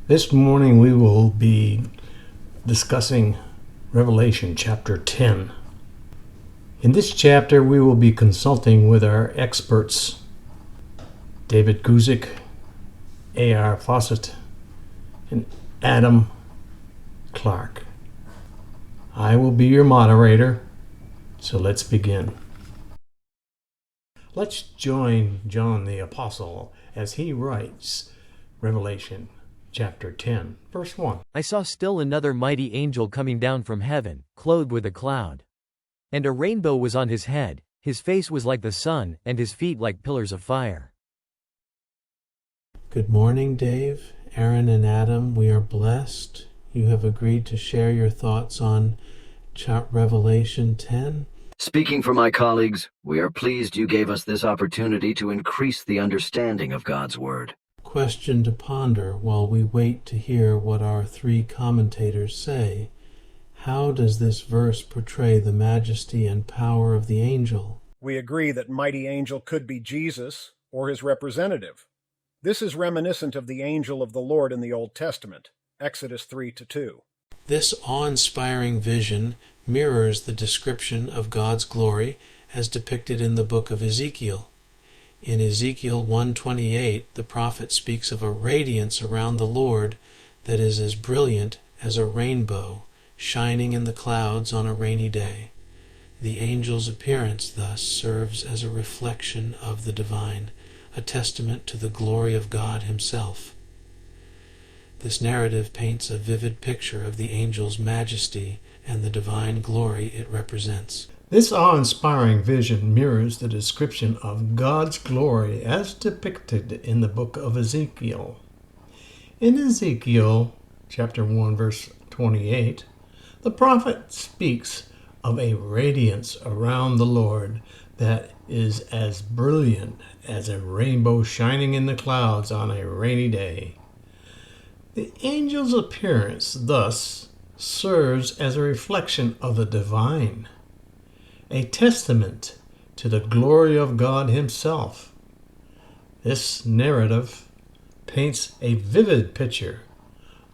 This morning we will be discussing Revelation chapter 10. In this chapter we will be consulting with our experts, David Guzik, A.R. Fawcett, and Adam Clark. I will be your moderator, so let's begin. Let's join John the Apostle as he writes Revelation chapter 10, verse 1. I saw still another mighty angel coming down from heaven, clothed with a cloud. And a rainbow was on his head, his face was like the sun, and his feet like pillars of fire. Good morning, Dave, Aaron, and Adam. We are blessed. You have agreed to share your thoughts on Revelation 10. Speaking for my colleagues, we are pleased you gave us this opportunity to increase the understanding of God's Word. Question to ponder while we wait to hear what our three commentators say. How does this verse portray the majesty and power of the angel? We agree that mighty angel could be Jesus or his representative. This is reminiscent of the angel of the Lord in the Old Testament, Exodus 3-2. This awe-inspiring vision mirrors the description of God's glory as depicted in the book of Ezekiel. In Ezekiel 1:28, the prophet speaks of a radiance around the Lord that is as brilliant as a rainbow shining in the clouds on a rainy day. The angel's appearance thus serves as a reflection of the divine, a testament to the glory of God himself. This narrative paints a vivid picture of the angel's majesty and the divine glory it represents. This awe-inspiring vision mirrors the description of God's glory as depicted in the book of Ezekiel. In Ezekiel chapter 1, verse 28, the prophet speaks of a radiance around the Lord that is as brilliant as a rainbow shining in the clouds on a rainy day. The angel's appearance thus serves as a reflection of the divine, a testament to the glory of God himself. This narrative paints a vivid picture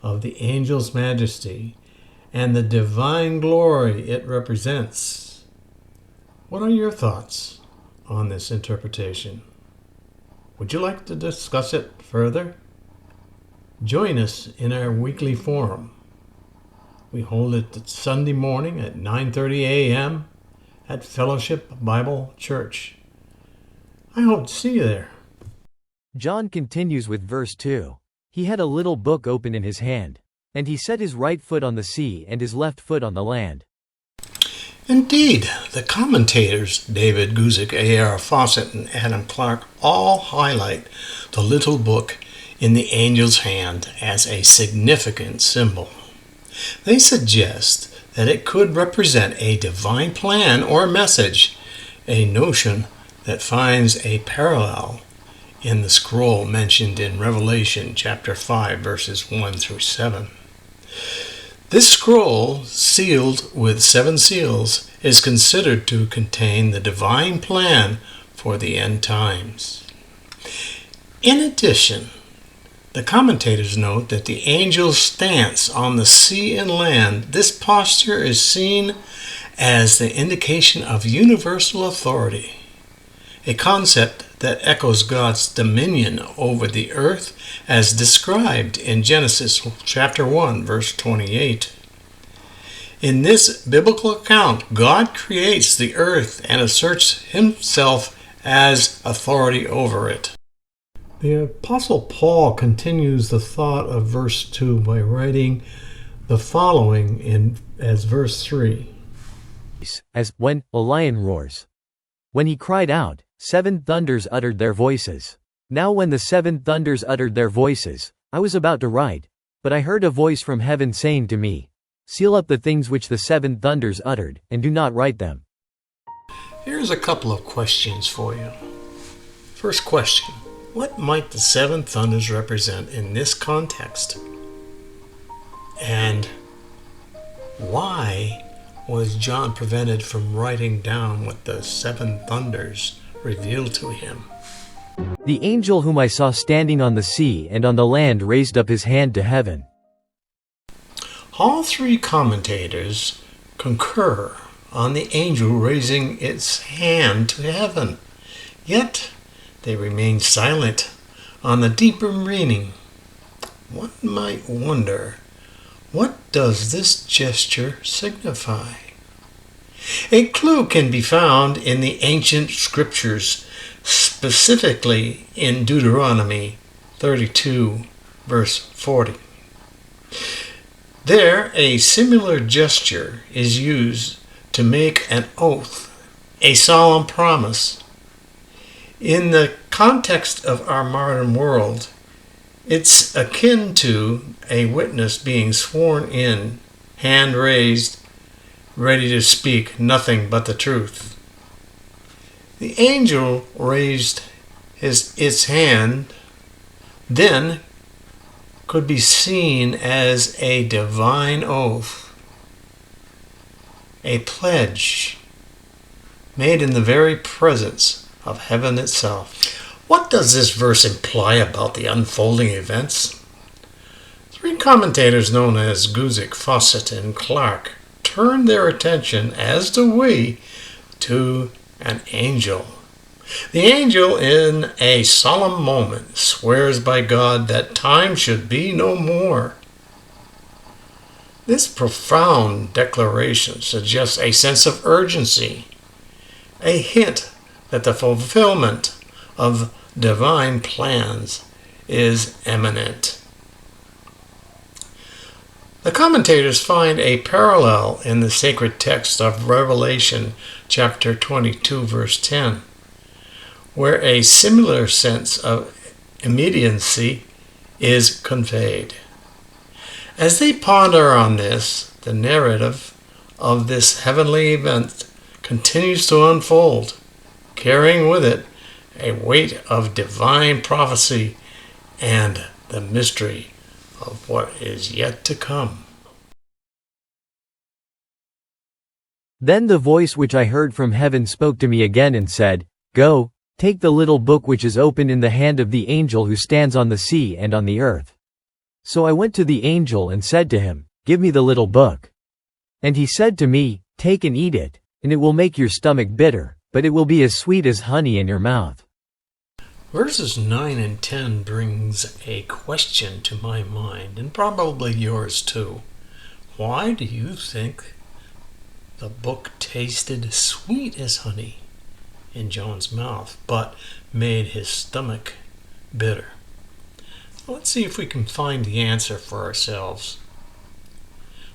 of the angel's majesty and the divine glory it represents. What are your thoughts on this interpretation? Would you like to discuss it further? Join us in our weekly forum. We hold it Sunday morning at 9:30 a.m. at Fellowship Bible Church. I hope to see you there. John continues with verse 2. He had a little book open in his hand, and he set his right foot on the sea and his left foot on the land. Indeed, the commentators, David Guzik, A.R. Fawcett, and Adam Clark, all highlight the little book in the angel's hand as a significant symbol. They suggest that it could represent a divine plan or message, a notion that finds a parallel in the scroll mentioned in Revelation chapter 5, verses 1-7. This scroll, sealed with 7 seals, is considered to contain the divine plan for the end times. In addition, the commentators note that the angel's stance on the sea and land, this posture is seen as the indication of universal authority, a concept that echoes God's dominion over the earth as described in Genesis chapter 1, verse 28. In this biblical account, God creates the earth and asserts himself as authority over it. The Apostle Paul continues the thought of verse 2 by writing the following as verse 3. As when a lion roars. When he cried out, 7 thunders uttered their voices. Now when the 7 thunders uttered their voices, I was about to write, but I heard a voice from heaven saying to me, seal up the things which the 7 thunders uttered, and do not write them. Here's a couple of questions for you. First question. What might the 7 thunders represent in this context? And why was John prevented from writing down what the 7 thunders revealed to him? The angel whom I saw standing on the sea and on the land raised up his hand to heaven. All three commentators concur on the angel raising its hand to heaven, yet they remain silent on the deeper meaning. One might wonder, what does this gesture signify? A clue can be found in the ancient scriptures, specifically in Deuteronomy 32, verse 40. There, a similar gesture is used to make an oath, a solemn promise. In the context of our modern world, it's akin to a witness being sworn in, hand raised, ready to speak nothing but the truth. The angel raised its hand, then could be seen as a divine oath, a pledge made in the very presence of heaven itself. What does this verse imply about the unfolding events? Three commentators known as Guzik, Fawcett, and Clark turn their attention, as do we, to an angel. The angel, in a solemn moment, swears by God that time should be no more. This profound declaration suggests a sense of urgency, a hint that the fulfillment of divine plans is imminent. The commentators find a parallel in the sacred text of Revelation chapter 22, verse 10, where a similar sense of immediacy is conveyed. As they ponder on this, the narrative of this heavenly event continues to unfold, carrying with it a weight of divine prophecy and the mystery of what is yet to come. Then the voice which I heard from heaven spoke to me again and said, Go, take the little book which is open in the hand of the angel who stands on the sea and on the earth. So I went to the angel and said to him, Give me the little book. And he said to me, Take and eat it, and it will make your stomach bitter, but it will be as sweet as honey in your mouth. Verses 9 and 10 brings a question to my mind, and probably yours too. Why do you think the book tasted sweet as honey in John's mouth, but made his stomach bitter? Let's see if we can find the answer for ourselves.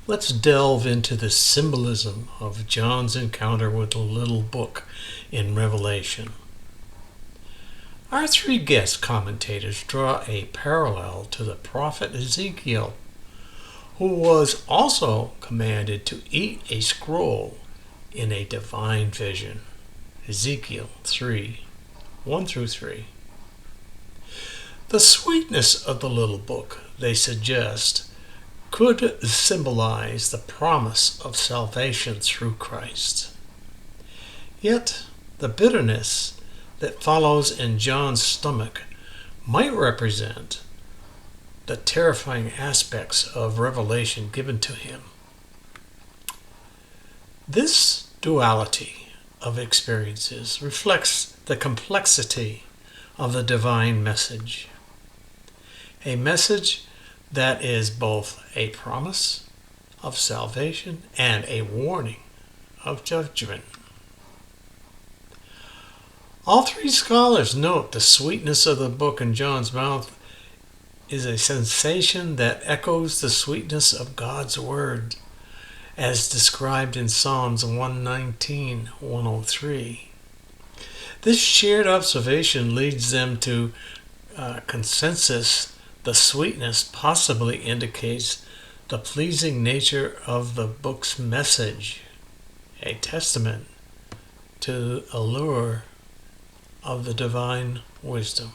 Let's delve into the symbolism of John's encounter with the little book in Revelation. Our three guest commentators draw a parallel to the prophet Ezekiel, who was also commanded to eat a scroll in a divine vision. Ezekiel 3, 1 through 3. The sweetness of the little book, they suggest, could symbolize the promise of salvation through Christ. Yet, the bitterness that follows in John's stomach might represent the terrifying aspects of revelation given to him. This duality of experiences reflects the complexity of the divine message, a message that is both a promise of salvation and a warning of judgment. All three scholars note the sweetness of the book in John's mouth is a sensation that echoes the sweetness of God's Word, as described in Psalms 119, 103. This shared observation leads them to consensus. The sweetness possibly indicates the pleasing nature of the book's message, a testament to the allure of the divine wisdom.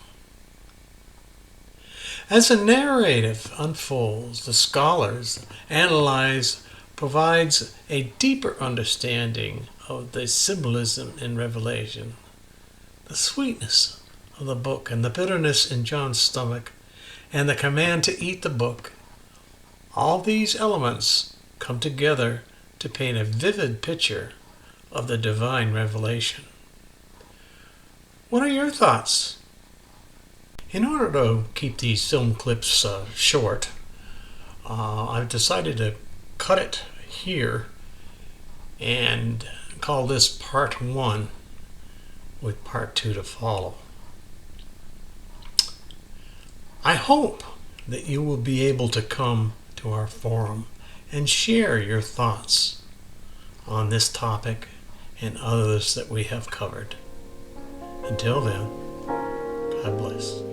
As the narrative unfolds, the scholars provides a deeper understanding of the symbolism in Revelation. The sweetness of the book and the bitterness in John's stomach and the command to eat the book, all these elements come together to paint a vivid picture of the divine revelation. What are your thoughts? In order to keep these film clips short, I've decided to cut it here and call this part 1 with part 2 to follow. I hope that you will be able to come to our forum and share your thoughts on this topic and others that we have covered. Until then, God bless.